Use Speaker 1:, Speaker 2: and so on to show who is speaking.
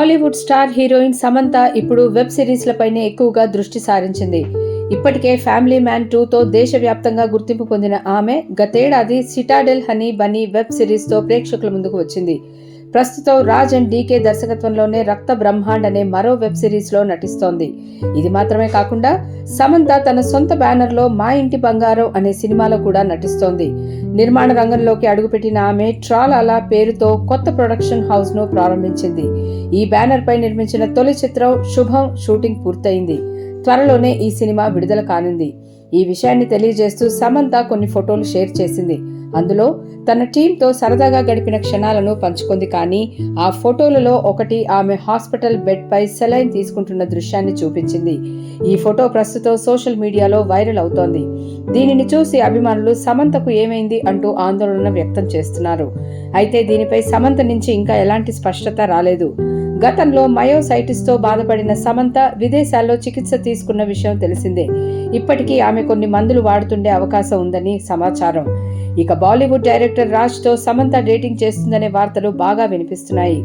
Speaker 1: Tollywood star heroine Samantha ఇప్పుడు web సిరీస్లపైనే ఎక్కువగా దృష్టి సారించింది. ఇప్పటికే ఫ్యామిలీ మ్యాన్ 2తో దేశవ్యాప్తంగా గుర్తింపు పొందిన ఆమె గతేడాది సిటాడెల్ హనీ బనీ వెబ్ సిరీస్తో ప్రేక్షకుల ముందుకు వచ్చింది. ప్రస్తుతం రాజ్ అండ్ డీకే దర్శకత్వంలోనే రక్త బ్రహ్మాండ్ అనే మరో వెబ్ సిరీస్లో నటిస్తోంది. ఇది మాత్రమే కాకుండా సమంత తన సొంత బ్యానర్లో మా ఇంటి బంగారం అనే సినిమాలో కూడా నటిస్తోంది. నిర్మాణ రంగంలోకి అడుగుపెట్టిన ఆమె ట్రాలాలా పేరుతో కొత్త ప్రొడక్షన్ హౌస్ ను ప్రారంభించింది. ఈ బ్యానర్ పై నిర్మించిన తొలి చిత్రం శుభం షూటింగ్ పూర్తయింది. త్వరలోనే ఈ సినిమా విడుదల కానుంది. ఈ విషయాన్ని తెలియజేస్తూ సమంత కొన్ని ఫోటోలు షేర్ చేసింది. అందులో తన టీంతో సరదాగా గడిపిన క్షణాలను పంచుకుంది. కానీ ఆ ఫోటోలలో ఒకటి ఆమె హాస్పిటల్ బెడ్ పై సెలైన్ తీసుకుంటున్న దృశ్యాన్ని చూపించింది. ఈ ఫోటో ప్రస్తుతం సోషల్ మీడియాలో వైరల్ అవుతోంది. దీనిని చూసి అభిమానులు సమంతకు ఏమైంది అంటూ ఆందోళన వ్యక్తం చేస్తున్నారు. అయితే దీనిపై సమంత నుంచి ఇంకా ఎలాంటి స్పష్టత రాలేదు. గతంలో మయోసైటిస్తో బాధపడిన సమంత విదేశాల్లో చికిత్స తీసుకున్న విషయం తెలిసిందే. ఇప్పటికీ ఆమె కొన్ని మందులు వాడుతుండే అవకాశం ఉందని సమాచారం. ఇక బాలీవుడ్ డైరెక్టర్ రాజ్తో సమంత డేటింగ్ చేస్తుందనే వార్తలు బాగా వినిపిస్తున్నాయి.